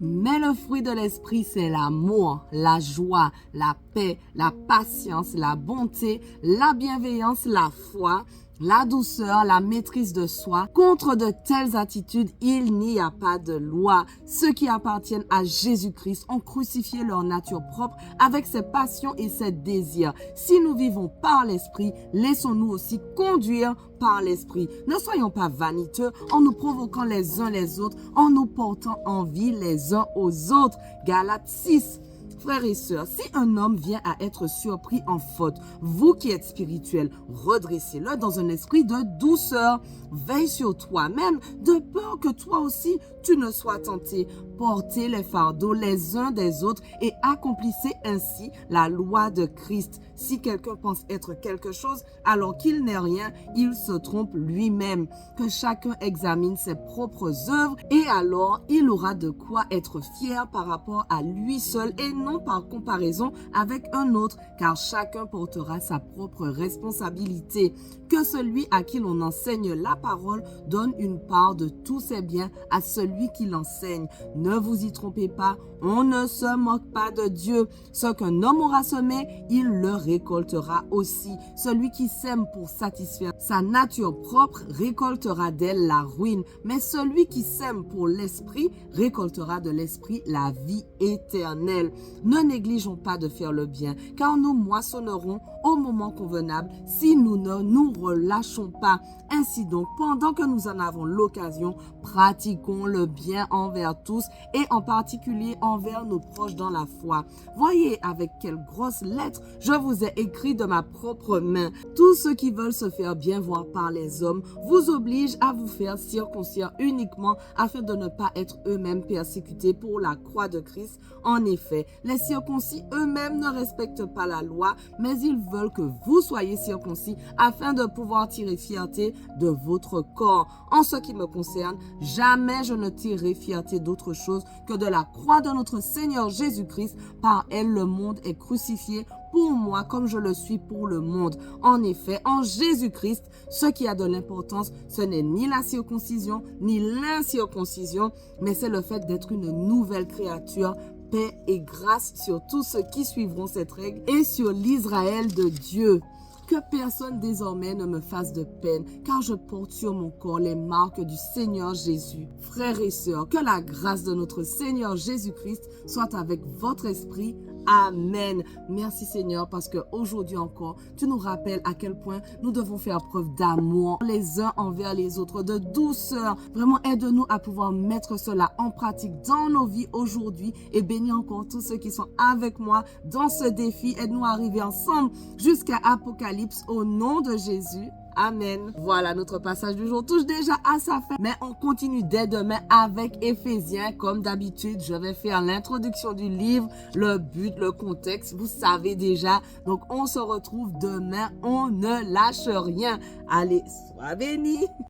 Mais le fruit de l'esprit, c'est l'amour, la joie, la paix, la patience, la bonté, la bienveillance, la foi, la douceur, la maîtrise de soi. Contre de telles attitudes, il n'y a pas de loi. Ceux qui appartiennent à Jésus-Christ ont crucifié leur nature propre avec ses passions et ses désirs. Si nous vivons par l'esprit, laissons-nous aussi conduire par l'esprit. Ne soyons pas vaniteux en nous provoquant les uns les autres, en nous portant envie les uns aux autres. Galates 6. Frères et sœurs, si un homme vient à être surpris en faute, vous qui êtes spirituels, redressez-le dans un esprit de douceur. Veille sur toi-même, de peur que toi aussi tu ne sois tenté. Portez les fardeaux les uns des autres et accomplissez ainsi la loi de Christ. Si quelqu'un pense être quelque chose alors qu'il n'est rien, il se trompe lui-même. Que chacun examine ses propres œuvres et alors il aura de quoi être fier par rapport à lui seul et non par comparaison avec un autre, car chacun portera sa propre responsabilité. Que celui à qui l'on enseigne la parole donne une part de tous ses biens à celui qui l'enseigne. Ne vous y trompez pas, on ne se moque pas de Dieu. Ce qu'un homme aura semé, il le récoltera aussi. Celui qui sème pour satisfaire sa nature propre récoltera d'elle la ruine, mais celui qui sème pour l'esprit récoltera de l'esprit la vie éternelle. Ne négligeons pas de faire le bien, car nous moissonnerons au moment convenable si nous ne nous relâchons pas. Ainsi donc, pendant que nous en avons l'occasion, pratiquons le bien envers tous et en particulier envers nos proches dans la foi. Voyez avec quelle grosse lettre je vous ai écrit de ma propre main. Tous ceux qui veulent se faire bien voir par les hommes vous obligent à vous faire circoncire uniquement afin de ne pas être eux-mêmes persécutés pour la croix de Christ. En effet, les circoncis eux-mêmes ne respectent pas la loi, mais ils veulent que vous soyez circoncis afin de pouvoir tirer fierté de votre corps. En ce qui me concerne, jamais je ne tirerai fierté d'autre chose que de la croix de notre Seigneur Jésus-Christ. Par elle, le monde est crucifié pour moi comme je le suis pour le monde. En effet, en Jésus-Christ, ce qui a de l'importance, ce n'est ni la circoncision, ni l'incirconcision, mais c'est le fait d'être une nouvelle créature. Paix et grâce sur tous ceux qui suivront cette règle et sur l'Israël de Dieu. Que personne désormais ne me fasse de peine, car je porte sur mon corps les marques du Seigneur Jésus. Frères et sœurs, que la grâce de notre Seigneur Jésus-Christ soit avec votre esprit. Amen. Merci Seigneur, parce qu'aujourd'hui encore, tu nous rappelles à quel point nous devons faire preuve d'amour les uns envers les autres, de douceur. Vraiment, aide-nous à pouvoir mettre cela en pratique dans nos vies aujourd'hui et bénis encore tous ceux qui sont avec moi dans ce défi. Aide-nous à arriver ensemble jusqu'à Apocalypse au nom de Jésus. Amen. Voilà, notre passage du jour touche déjà à sa fin, mais on continue dès demain avec Éphésiens. Comme d'habitude, je vais faire l'introduction du livre, le but, le contexte, vous savez déjà. Donc, on se retrouve demain, on ne lâche rien. Allez, sois bénis.